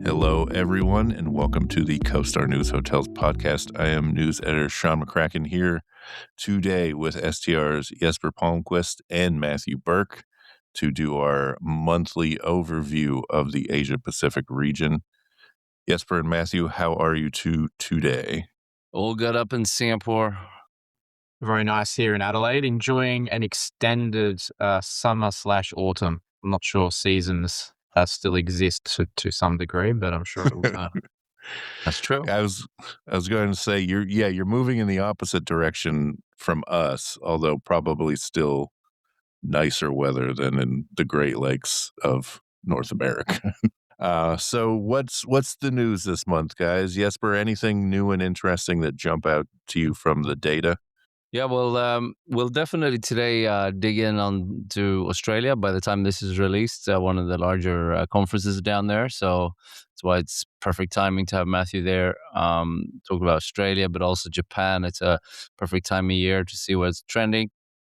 Hello, everyone, and welcome to the CoStar News Hotels podcast. I am news editor Sean McCracken here today with STR's Jesper Palmqvist and Matthew Burke to do our monthly overview of the Asia-Pacific region. Jesper and Matthew, how are you two today? All good up in Singapore. Very nice here in Adelaide, enjoying an extended summer/autumn. I'm not sure seasons still exist to some degree, but I'm sure it will return. That's true. I was going to say you're moving in the opposite direction from us, although probably still nicer weather than in the Great Lakes of North America. So what's the news this month, guys? Jesper, anything new and interesting that jump out to you from the data? Yeah, well, we'll definitely today dig in on to Australia by the time this is released, one of the larger conferences down there. So that's why it's perfect timing to have Matthew there. Talk about Australia, but also Japan. It's a perfect time of year to see what's trending.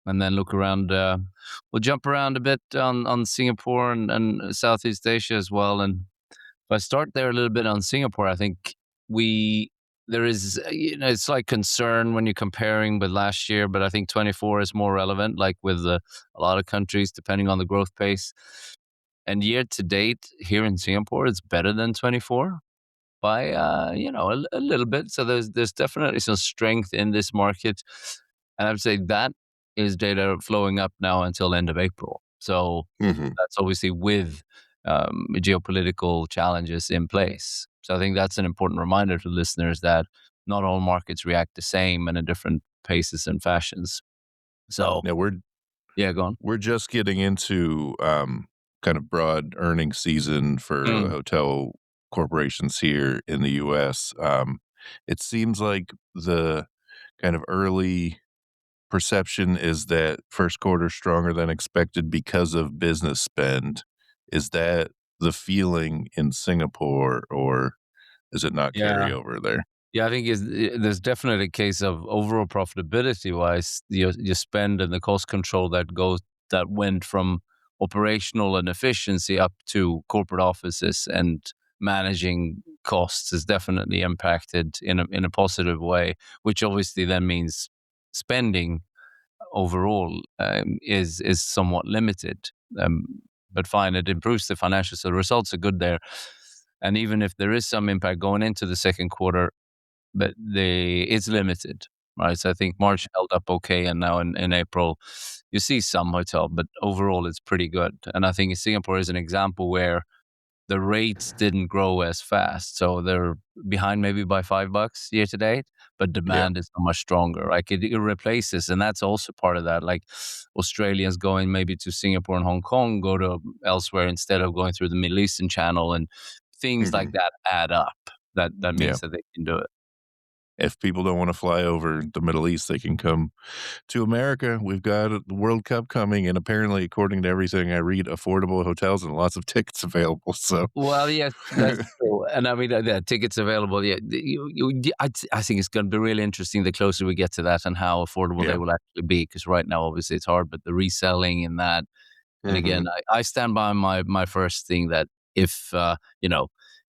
And then look around, we'll jump around a bit on Singapore and Southeast Asia as well. And if I start there a little bit on Singapore, I think there is, it's like concern when you're comparing with last year, but I think 24 is more relevant, like with a lot of countries, depending on the growth pace. And year to date here in Singapore, it's better than 24 by, a little bit. So there's definitely some strength in this market. And I would say that is data flowing up now until end of April. So that's obviously with geopolitical challenges in place. So I think that's an important reminder to listeners that not all markets react the same and in different paces and fashions. So now go on. We're just getting into kind of broad earnings season for the hotel corporations here in the U.S. It seems like the kind of early perception is that first quarter stronger than expected because of business spend. Is that the feeling in Singapore, or is it not carry over there? Yeah, I think there's definitely a case of overall profitability wise, your spend and the cost control that went from operational and efficiency up to corporate offices and managing costs is definitely impacted in a positive way, which obviously then means spending overall is somewhat limited. But fine, it improves the financials. So the results are good there. And even if there is some impact going into the second quarter, but it's limited, right? So I think March held up okay. And now in April, you see some hotel, but overall it's pretty good. And I think Singapore is an example where the rates didn't grow as fast. So they're behind maybe by $5 year to date, but demand is so much stronger. Like it replaces, and that's also part of that. Like Australians going maybe to Singapore and Hong Kong, go to elsewhere instead of going through the Middle Eastern channel, and things like that add up. That means that they can do it. If people don't want to fly over the Middle East, they can come to America. We've got the World Cup coming, and apparently, according to everything I read, affordable hotels and lots of tickets available. So, well, yes, that's true. And I mean, the tickets available. Yeah, I think it's going to be really interesting the closer we get to that and how affordable they will actually be. Because right now, obviously, it's hard, but the reselling and that. And again, I stand by my first thing that if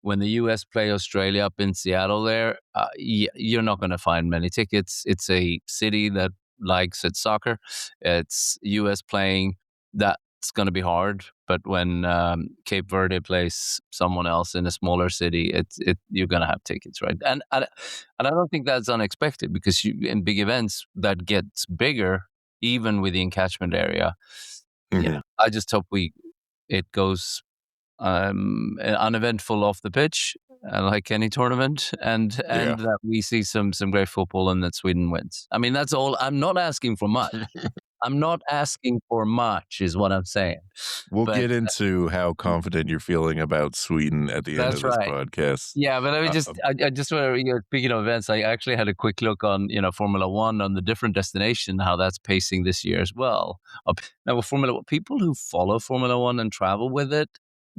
when the U.S. play Australia up in Seattle there, you're not going to find many tickets. It's a city that likes its soccer. It's U.S. playing. That's going to be hard. But when Cape Verde plays someone else in a smaller city, you're going to have tickets, right? And I don't think that's unexpected because in big events, that gets bigger, even within catchment area. Yeah, I just hope it goes uneventful off the pitch, like any tournament, and that we see some great football and that Sweden wins. I mean, that's all. I'm not asking for much. I'm not asking for much, is what I'm saying. We'll get into how confident you're feeling about Sweden at the end of this podcast. Yeah, but I just want to, speaking of events, I actually had a quick look on, Formula One on the different destination, how that's pacing this year as well. Now, with Formula One, people who follow Formula One and travel with it,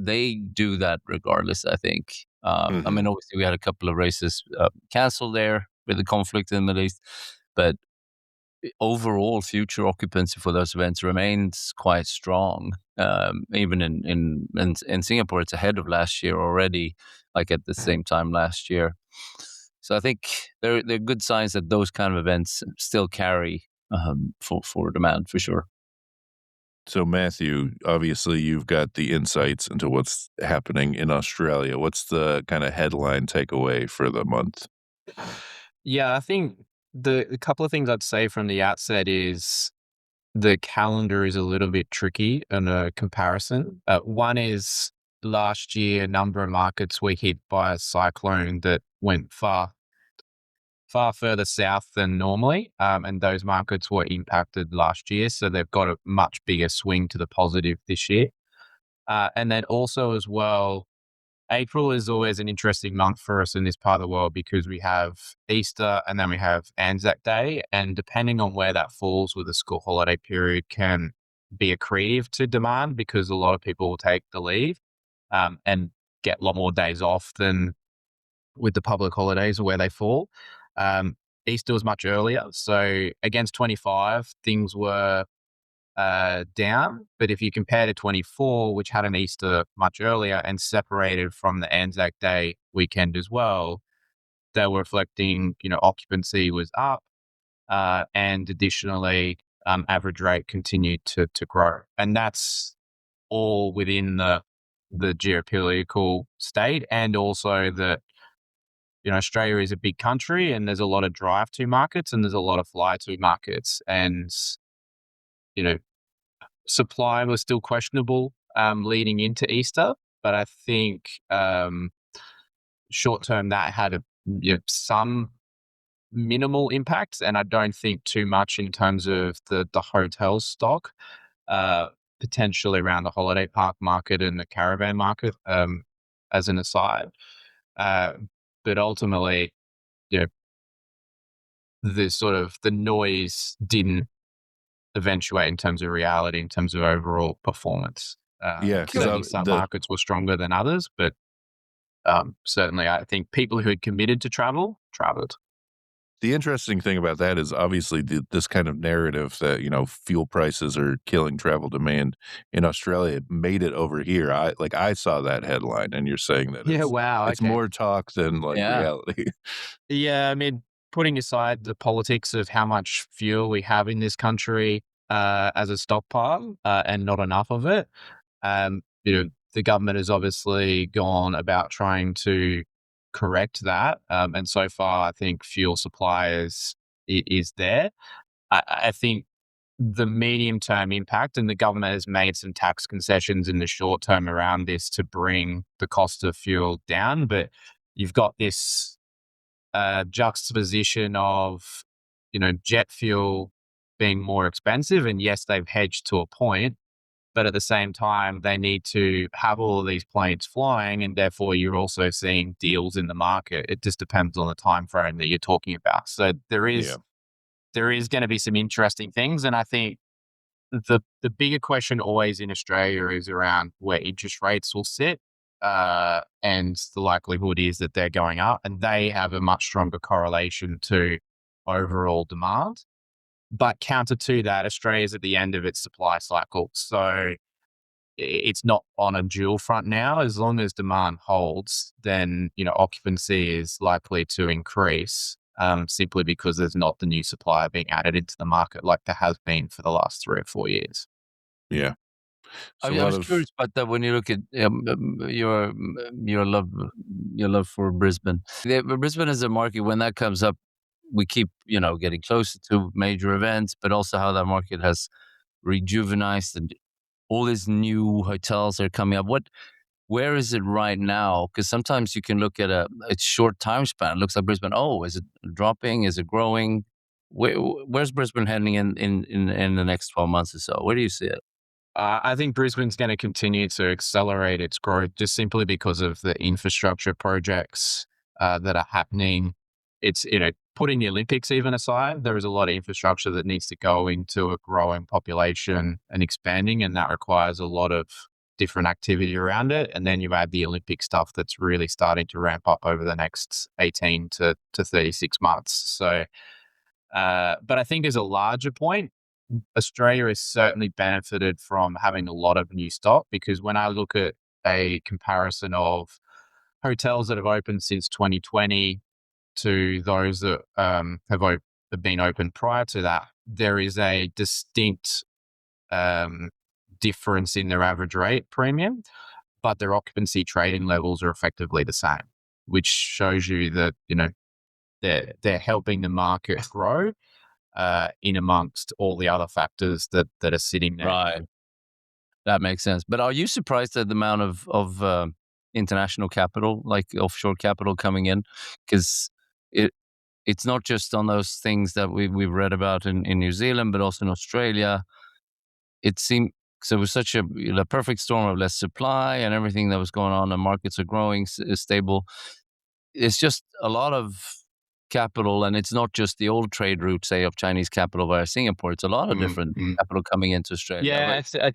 they do that regardless, I think. I mean, obviously, we had a couple of races canceled there with the conflict in the Middle East, but overall future occupancy for those events remains quite strong. Even in Singapore, it's ahead of last year already. like at the same time last year. So I think they're good signs that those kind of events still carry for demand for sure. So, Matthew, obviously you've got the insights into what's happening in Australia. What's the kind of headline takeaway for the month? Yeah, I think the couple of things I'd say from the outset is the calendar is a little bit tricky in a comparison. One is last year, a number of markets were hit by a cyclone that went far further south than normally, and those markets were impacted last year, so they've got a much bigger swing to the positive this year. And then also as well, April is always an interesting month for us in this part of the world because we have Easter and then we have Anzac Day. And depending on where that falls with the school holiday period can be accretive to demand because a lot of people will take the leave and get a lot more days off than with the public holidays where they fall. Easter was much earlier. So against 25, things were down. But if you compare to 24, which had an Easter much earlier and separated from the Anzac Day weekend as well, they were reflecting, occupancy was up, and additionally, average rate continued to grow, and that's all within the geopolitical state, and also that Australia is a big country, and there's a lot of drive to markets, and there's a lot of fly to markets, and you know supply was still questionable leading into Easter, but I think short term that had some minimal impacts, and I don't think too much in terms of the hotel stock, potentially around the holiday park market and the caravan market, as an aside. But ultimately, the noise didn't eventuate in terms of reality, in terms of overall performance. Yeah, Certainly because some markets were stronger than others, but certainly I think people who had committed to traveled. the interesting thing about that is obviously this kind of narrative that, fuel prices are killing travel demand in Australia made it over here. I saw that headline, and you're saying that Yeah, wow, it's okay. more talk than like Yeah. reality. Yeah, I mean, putting aside the politics of how much fuel we have in this country as a stockpile and not enough of it, the government has obviously gone about trying to correct that. And so far, I think fuel supply is there. I think the medium term impact, and the government has made some tax concessions in the short term around this to bring the cost of fuel down. But you've got this juxtaposition of, jet fuel being more expensive. And yes, they've hedged to a point, but at the same time, they need to have all of these planes flying, and therefore you're also seeing deals in the market. It just depends on the time frame that you're talking about. So there is going to be some interesting things, and I think the bigger question always in Australia is around where interest rates will sit, and the likelihood is that they're going up, and they have a much stronger correlation to overall demand. But counter to that, Australia is at the end of its supply cycle. So it's not on a dual front now. As long as demand holds, then, occupancy is likely to increase, simply because there's not the new supply being added into the market like there has been for the last 3 or 4 years. Yeah. So I was curious about that when you look at your love for Brisbane. Brisbane is a market. When that comes up, we keep getting closer to major events, but also how that market has rejuvenized and all these new hotels are coming up. Where is it right now? Because sometimes you can look at a short time span. It looks like Brisbane. Oh, is it dropping? Is it growing? Where's Brisbane heading in the next 12 months or so? Where do you see it? I think Brisbane's going to continue to accelerate its growth just simply because of the infrastructure projects that are happening. It's, putting the Olympics even aside, there is a lot of infrastructure that needs to go into a growing population and expanding, and that requires a lot of different activity around it. And then you add the Olympic stuff that's really starting to ramp up over the next 18 to 36 months. So, but I think as a larger point, Australia has certainly benefited from having a lot of new stock, because when I look at a comparison of hotels that have opened since 2020 to those that have been open prior to that, there is a distinct difference in their average rate premium, but their occupancy trading levels are effectively the same, which shows you that, they're helping the market grow in amongst all the other factors that are sitting there. Right. That makes sense. But are you surprised at the amount of international capital, like offshore capital coming in? Because it's not just on those things that we've read about in New Zealand, but also in Australia. It seemed so it was such a perfect storm of less supply and everything that was going on. The markets are growing, stable. It's just a lot of capital, and it's not just the old trade route, say, of Chinese capital via Singapore. It's a lot of different capital coming into Australia. Yeah,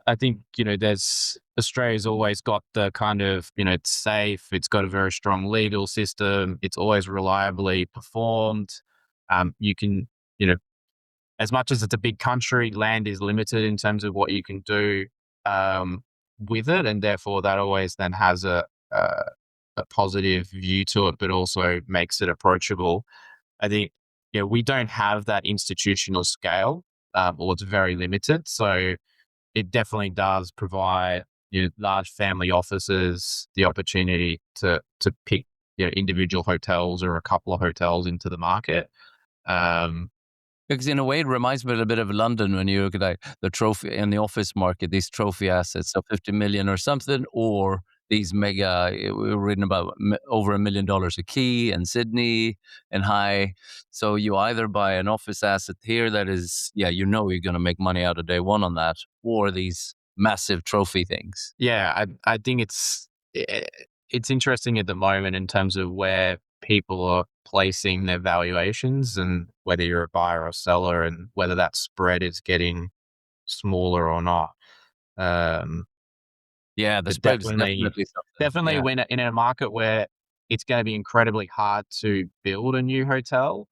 I think Australia's always got the kind of it's safe. It's got a very strong legal system. It's always reliably performed. You can as much as it's a big country, land is limited in terms of what you can do with it, and therefore that always then has a positive view to it, but also makes it approachable. I think we don't have that institutional scale, or it's very limited. So it definitely does provide large family offices the opportunity to pick individual hotels or a couple of hotels into the market. Because in a way, it reminds me a little bit of London when you look at the trophy in the office market, these trophy assets of 50 million or something, or these mega, we were reading about over $1 million a key in Sydney and high. So you either buy an office asset here that is, you're going to make money out of day one on that, or these massive trophy things. Yeah, I think it's interesting at the moment in terms of where people are placing their valuations and whether you're a buyer or seller and whether that spread is getting smaller or not. The spread is definitely when in a market where it's going to be incredibly hard to build a new hotel,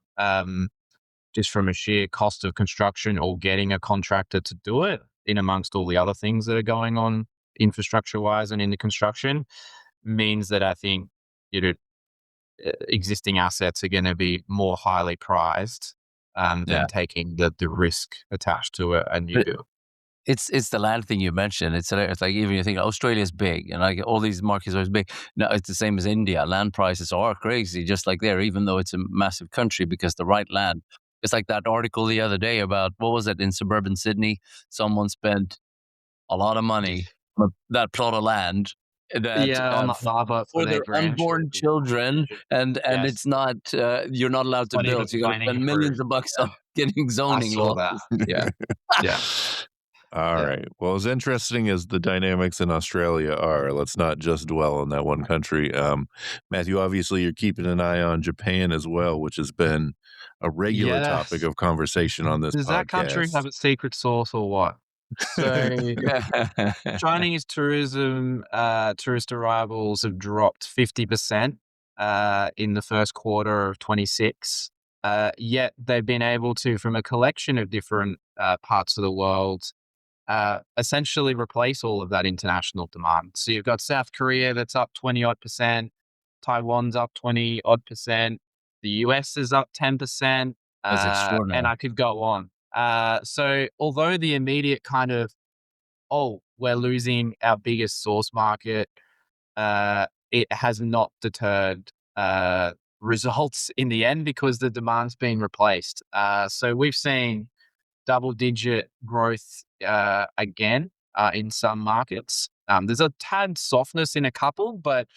just from a sheer cost of construction or getting a contractor to do it, in amongst all the other things that are going on infrastructure wise and in the construction, means that I think existing assets are going to be more highly prized than taking the risk attached to a new build. It's the land thing you mentioned. It's like even you think Australia's big and like all these markets are big. No, it's the same as India. Land prices are crazy, just like there, even though it's a massive country, because the right land. It's like that article the other day about, what was it, in suburban Sydney? Someone spent a lot of money on that plot of land that for their unborn children, and it's not you're not allowed to build. So you got to spend millions of bucks on getting zoning laws. Yeah. All right. Well, as interesting as the dynamics in Australia are, let's not just dwell on that one country. Matthew, obviously you're keeping an eye on Japan as well, which has been a regular topic of conversation on this podcast. Does that country have a secret sauce or what? So Chinese tourism, tourist arrivals have dropped 50% in the first quarter of 26. Yet they've been able to, from a collection of different parts of the world, essentially replace all of that international demand. So you've got South Korea that's up 20-odd%, Taiwan's up 20-odd%, the US is up 10%, That's extraordinary. and I could go on. So although the immediate kind of, we're losing our biggest source market, it has not deterred results in the end because the demand's been replaced. So we've seen double-digit growth again in some markets. There's a tad softness in a couple, but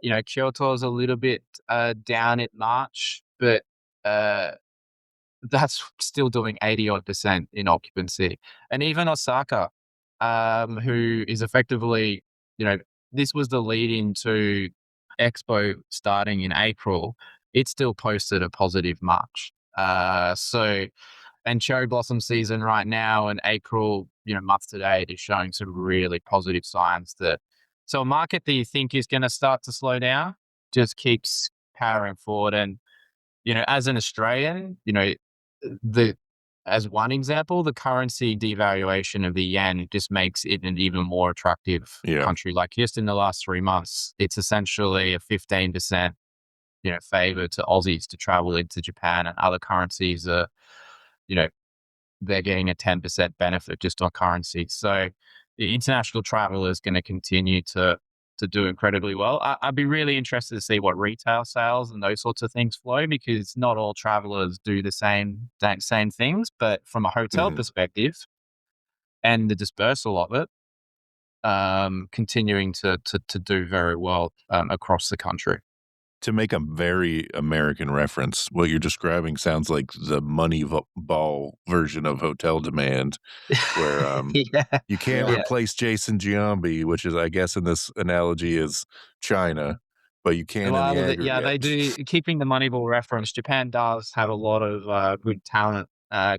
Kyoto is a little bit down at March, but that's still doing 80-odd% in occupancy. And even Osaka, who is effectively, this was the lead into Expo starting in April, it still posted a positive March. And cherry blossom season right now in April, month to date is showing some really positive signs so a market that you think is going to start to slow down just keeps powering forward. And, as an Australian, the as one example, the currency devaluation of the yen just makes it an even more attractive Yeah. country. Like just in the last 3 months, it's essentially a 15%, favor to Aussies to travel into Japan, and other currencies are, you know, they're getting a 10% benefit just on currency. So the international travel is going to continue to do incredibly well. I'd be really interested to see what retail sales and those sorts of things flow, because not all travelers do the same things. But from a hotel perspective and the dispersal of it, continuing to do very well across the country. To make a very American reference, what you're describing sounds like the Moneyball version of hotel demand, where Yeah, you can't yeah. replace Jason Giambi, which is, I guess, in this analogy, is China, but you can in the Well, yeah, aggregate. they do. Keeping the Moneyball reference, Japan does have a lot of good talent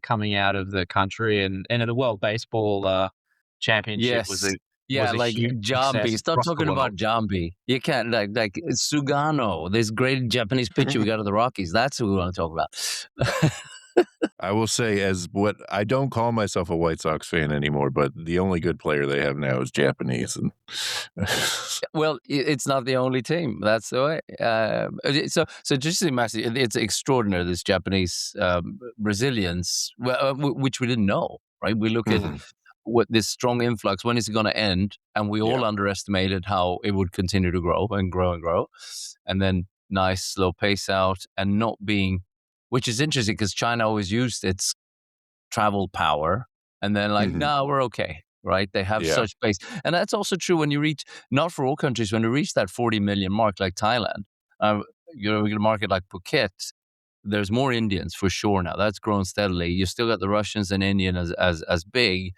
coming out of the country, and the World Baseball Championship was Yes. a Yeah, like huge success Jambi. Stop across the talking about world. Jambi. You can't like Sugano, this great Japanese pitcher we got of the Rockies. That's who we want to talk about. I will say, as what I don't call myself a White Sox fan anymore, but the only good player they have now is Japanese, and Well, it's not the only team. That's the way. So just imagine, it's extraordinary, this Japanese resilience, which we didn't know, right? We look at what this strong influx, when is it going to end? And we all Yeah. underestimated how it would continue to grow and grow and grow. And then nice slow pace out, and not being, which is interesting because China always used its travel power, and then like, no, we're okay, right? They have Yeah. such space. And that's also true when you reach, not for all countries, when you reach that 40 million mark, like Thailand, you get a market like Phuket, there's more Indians for sure now. That's grown steadily. You still got the Russians and Indian as big,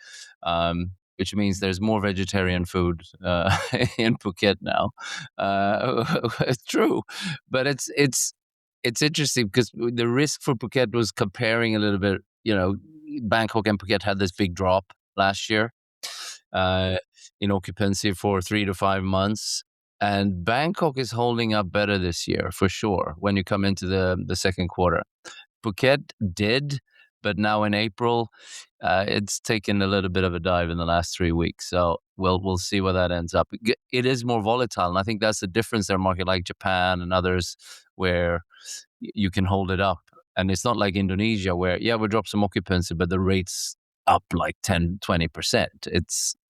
which means there's more vegetarian food in Phuket now. It's true, but it's interesting because the risk for Phuket was comparing a little bit. Bangkok and Phuket had this big drop last year in occupancy for 3 to 5 months. And Bangkok is holding up better this year, for sure, when you come into the second quarter. Phuket did, but now in April, it's taken a little bit of a dive in the last 3 weeks. So we'll see where that ends up. It is more volatile, and I think that's the difference there. A market like Japan and others, where you can hold it up. And it's not like Indonesia, where, we drop some occupancy, but the rate's up like 10, 20%.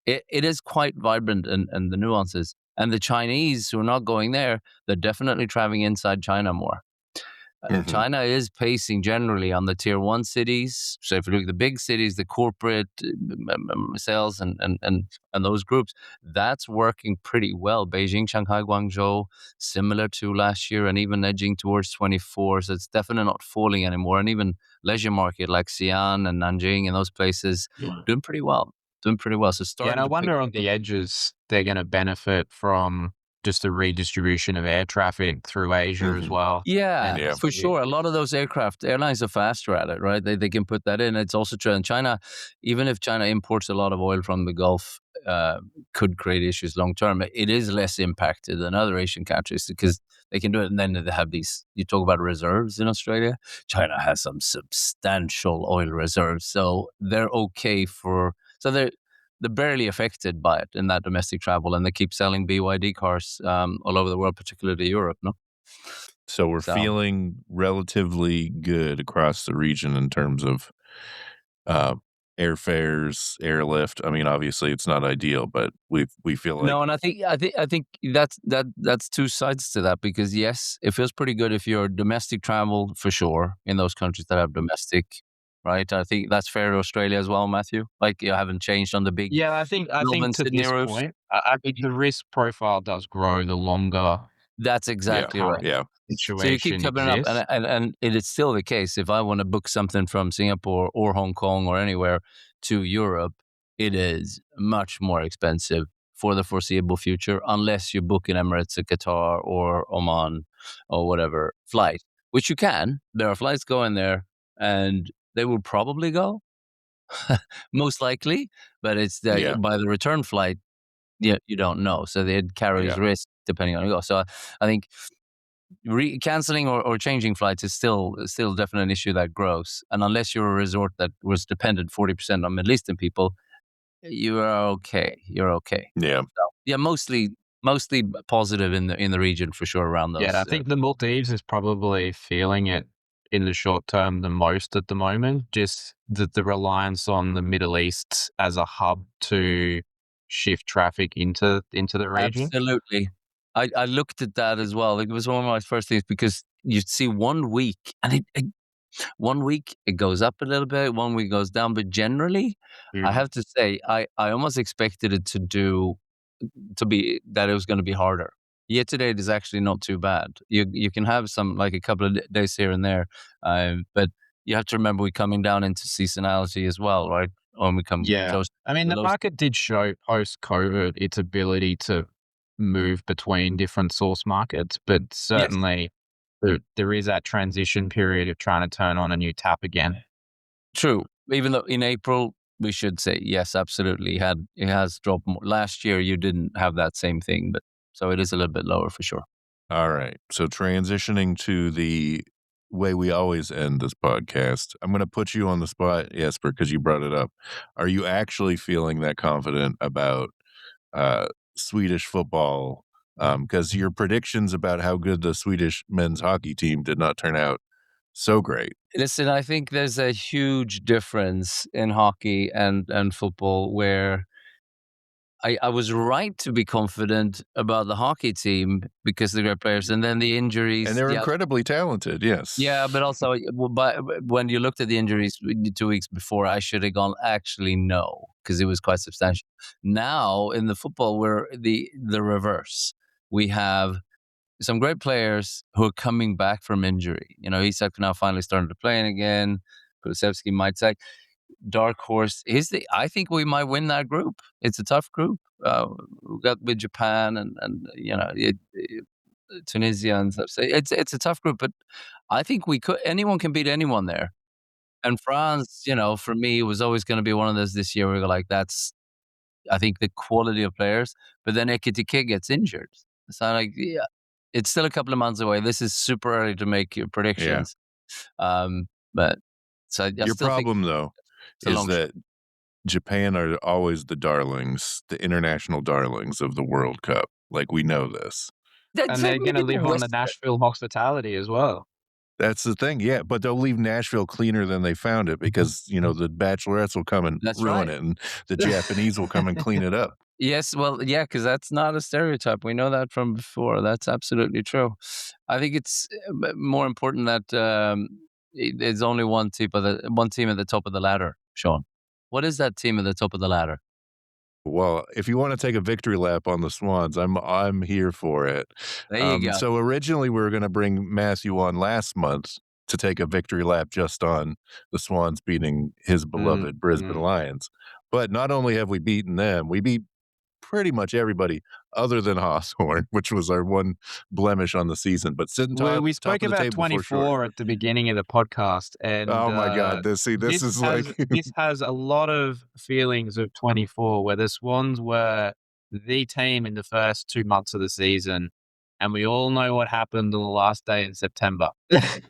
It is quite vibrant, and the nuances. And the Chinese who are not going there, they're definitely traveling inside China more. China is pacing generally on the tier 1 cities. So if you look at the big cities, the corporate sales and those groups, that's working pretty well. Beijing, Shanghai, Guangzhou, similar to last year, and even edging towards 24. So it's definitely not falling anymore. And even leisure market like Xi'an and Nanjing and those places doing pretty well. So Yeah, and I starting to pick. wonder on the edges, they're going to benefit from just the redistribution of air traffic through Asia as well. Yeah, for sure. A lot of those airlines are faster at it, right? They can put that in. It's also true in China. Even if China imports a lot of oil from the Gulf, could create issues long term. It is less impacted than other Asian countries because they can do it. And then they have these, you talk about reserves in Australia. China has some substantial oil reserves. So they're okay they're barely affected by it in that domestic travel, and they keep selling BYD cars all over the world, particularly Europe, no? So we're feeling relatively good across the region in terms of airfares, airlift. I mean, obviously it's not ideal, but we feel like No, and I think that's two sides to that, because yes, it feels pretty good if you're domestic travel for sure in those countries that have domestic. Right, I think that's fair to Australia as well, Matthew. Like, you haven't changed on the big Yeah, I think Melbourne, to Sydney this roofs. point, I think the risk profile does grow the longer That's the exactly right. current yeah. So you keep situation coming up, exists. and it is still the case. If I want to book something from Singapore or Hong Kong or anywhere to Europe, it is much more expensive for the foreseeable future, unless you book in Emirates or Qatar or Oman or whatever flight, which you can. There are flights going there, and they will probably go, most likely, but it's by the return flight, you don't know. So it carries risk depending on you go. So I think canceling or changing flights is still definitely an issue that grows. And unless you're a resort that was dependent 40% on Middle Eastern people, you are okay. You're okay. Yeah. So, yeah, mostly positive in the region for sure around those. Yeah, I think the Maldives is probably feeling it in the short term the most at the moment. Just the reliance on the Middle East as a hub to shift traffic into the region. Absolutely. I looked at that as well. It was one of my first things because you see 1 week and it 1 week it goes up a little bit, 1 week goes down, but generally, I have to say I almost expected it to be that it was going to be harder. Year to date is actually not too bad. You can have some like a couple of days here and there, but you have to remember we're coming down into seasonality as well, right? When we come close. I mean, the market did show post-COVID its ability to move between different source markets, but certainly there is that transition period of trying to turn on a new tap again. True. Even though in April, we should say, yes, absolutely, it has dropped more. Last year, you didn't have that same thing, but so it is a little bit lower for sure. All right. So transitioning to the way we always end this podcast, I'm going to put you on the spot, Jesper, because you brought it up. Are you actually feeling that confident about Swedish football? Because your predictions about how good the Swedish men's hockey team did not turn out so great. Listen, I think there's a huge difference in hockey and football where I was right to be confident about the hockey team because they're great players, and then the injuries. And they're incredibly talented, yes. Yeah, but also, but when you looked at the injuries 2 weeks before, I should have gone, actually, no, because it was quite substantial. Now, in the football, we're the reverse. We have some great players who are coming back from injury. You know, Isak now finally starting to play again. Kulusevski might say. Dark horse I think we might win that group. It's a tough group. We got with Japan and you know Tunisia and stuff. So it's a tough group, but I think anyone can beat anyone there. And France, you know, for me, was always going to be one of those this year where we go like, that's, I think, the quality of players. But then Ekitike gets injured. So like, yeah, it's still a couple of months away. This is super early to make your predictions. But so your problem though is that Japan are always the darlings, the international darlings of the World Cup. Like, we know this. And they're going to live on the Nashville hospitality as well. That's the thing, yeah. But they'll leave Nashville cleaner than they found it because, you know, the bachelorettes will come and ruin it, and the Japanese will come and clean it up. Yes, well, yeah, because that's not a stereotype. We know that from before. That's absolutely true. I think it's more important that there's only one team at the top of the ladder, Sean. What is that team at the top of the ladder? Well, if you want to take a victory lap on the Swans, I'm here for it. There you go. So originally we were going to bring Matthew on last month to take a victory lap just on the Swans beating his beloved Brisbane Lions. But not only have we beaten them, we beat pretty much everybody other than Hawthorn, which was our one blemish on the season. But sitting top, we spoke about 24 at the beginning of the podcast, and oh my god, this is like this has a lot of feelings of 24, where the Swans were the team in the first 2 months of the season, and we all know what happened on the last day in September. I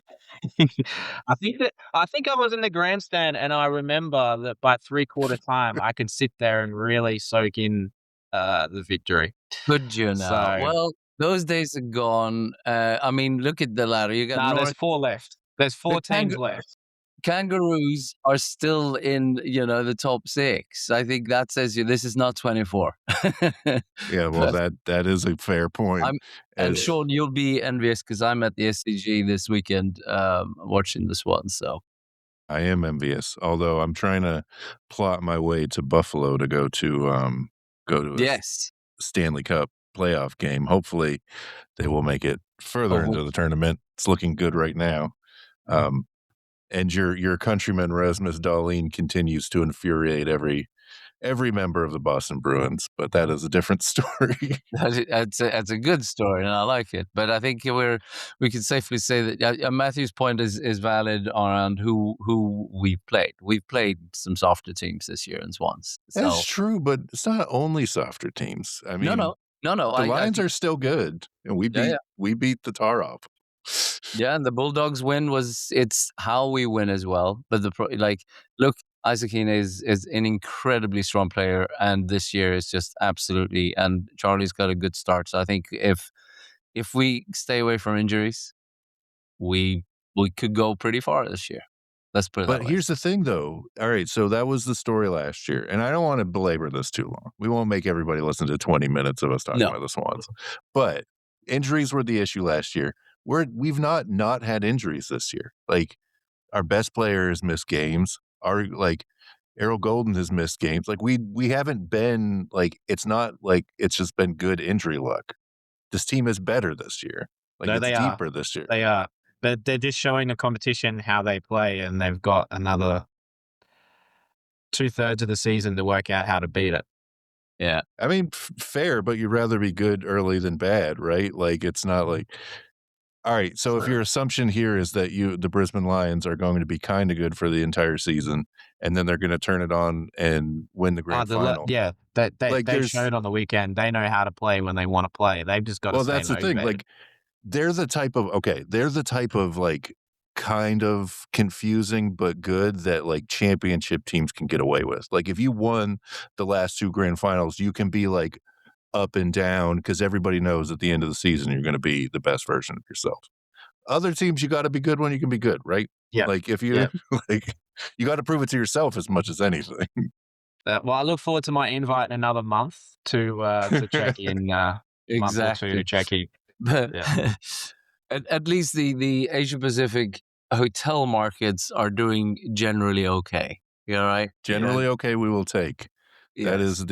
think I was in the grandstand, and I remember that by 3/4 time I could sit there and really soak in the victory. Could you now? So, well, those days are gone. I mean, look at the ladder. You got there's 4 left. There's 4 teams left. Kangaroos are still in, the top 6. I think that says this is not 24. Yeah, well, that is a fair point. And Sean, you'll be envious because I'm at the SCG this weekend watching the Swans. So I am envious, although I'm trying to plot my way to Buffalo to go to a Stanley Cup playoff game. Hopefully they will make it further into the tournament. It's looking good right now. And your countryman Rasmus Dahlin continues to infuriate every member of the Boston Bruins, but that is a different story. That's a good story, and I like it. But I think we can safely say that Matthew's point is valid around who we've played. We've played some softer teams this year in Swans. That's true, but it's not only softer teams. I mean, no. No, The I Lions think are still good, and we yeah, beat the tar off. yeah, and the Bulldogs win it's how we win as well. But look, Isaac Keane is an incredibly strong player, and this year is just absolutely. And Charlie's got a good start, so I think if we stay away from injuries, we could go pretty far this year. Let's put it But that way. here's the thing, though. All right, so that was the story last year, and I don't want to belabor this too long. We won't make everybody listen to 20 minutes of us talking No, about the Swans. But injuries were the issue last year. We've not had injuries this year. Like, our best player has missed games. Errol Golden has missed games. Like, we haven't been like, it's not like it's just been good injury luck. This team is better this year. Like, No, it's they are. deeper this year. They are. But they're just showing the competition how they play, and they've got another 2/3 of the season to work out how to beat it. yeah, I mean, fair, but you'd rather be good early than bad, right? Like, it's not like, all right. So if True. your assumption here is that the Brisbane Lions are going to be kind of good for the entire season, and then they're going to turn it on and win the grand final. Yeah, Like, they showed on the weekend. They know how to play when they want to play. They've just got to well, stay that's the thing. motivated. Like, they're the type of like kind of confusing but good that like championship teams can get away with. Like, if you won the last two grand finals, you can be like up and down because everybody knows at the end of the season you're going to be the best version of yourself. Other teams, you got to be good when you can be good, right? Yeah. Like, if you Yeah. like, you got to prove it to yourself as much as anything. Well, I look forward to my invite in another month to check in. Month or two to exactly. check in. But Yeah. at least the Asia Pacific hotel markets are doing generally okay. You all right? Generally, okay, we will take. That Yes. is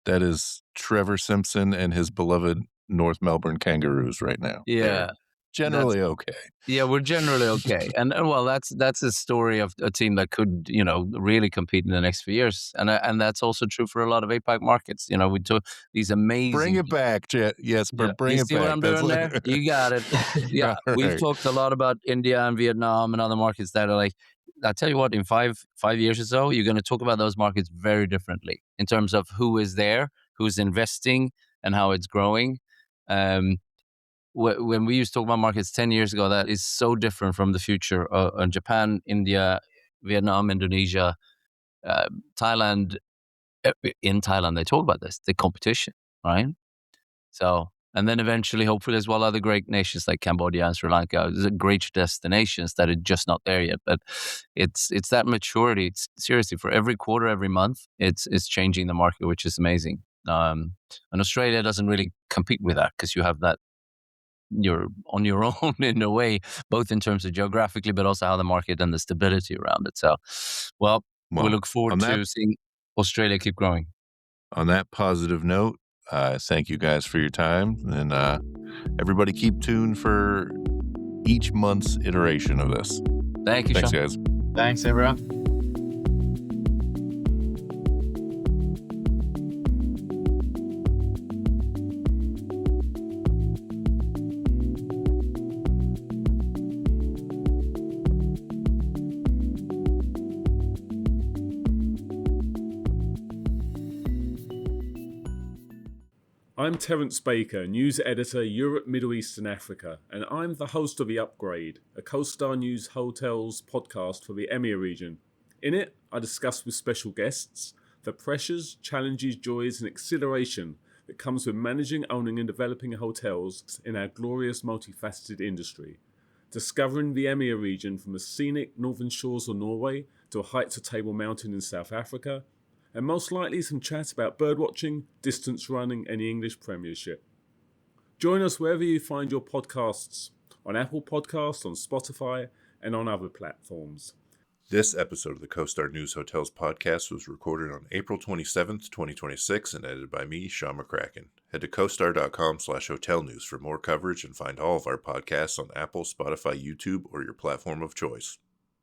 that is Trevor Simpson and his beloved North Melbourne Kangaroos right now. Yeah. They're generally okay. Yeah, we're generally okay. And well, that's a story of a team that could, really compete in the next few years. And that's also true for a lot of APAC markets. We took these amazing. Bring it back, yes, but bring You it see back. what I'm doing there? You got it. Yeah, All we've right. talked a lot about India and Vietnam and other markets that are like, I tell you what, in five years or so, you're going to talk about those markets very differently in terms of who is there, who's investing, and how it's growing. When we used to talk about markets 10 years ago, that is so different from the future. Japan, India, Vietnam, Indonesia, Thailand. In Thailand, they talk about this, the competition, right? So, and then eventually, hopefully, as well, other great nations like Cambodia and Sri Lanka. There's great destinations that are just not there yet. But it's that maturity. It's seriously for every quarter, every month, it's changing the market, which is amazing. And Australia doesn't really compete with that because you have that. You're on your own in a way, both in terms of geographically, but also how the market and the stability around it. So, well, we look forward to seeing Australia keep growing. On that positive note, thank you guys for your time, and everybody keep tuned for each month's iteration of this. Thank you, Thanks, Sean. guys. Thanks, everyone. I'm Terence Baker, News Editor, Europe, Middle East and Africa, and I'm the host of The Upgrade, a CoStar News Hotels podcast for the EMEA region. In it, I discuss with special guests the pressures, challenges, joys and exhilaration that comes with managing, owning and developing hotels in our glorious multifaceted industry. Discovering the EMEA region from the scenic northern shores of Norway to heights of Table Mountain in South Africa, and most likely some chat about birdwatching, distance running and the English Premiership. Join us wherever you find your podcasts, on Apple Podcasts, on Spotify and on other platforms. This episode of the CoStar News Hotels podcast was recorded on April 27th, 2026 and edited by me, Sean McCracken. Head to costar.com/hotelnews for more coverage and find all of our podcasts on Apple, Spotify, YouTube, or your platform of choice.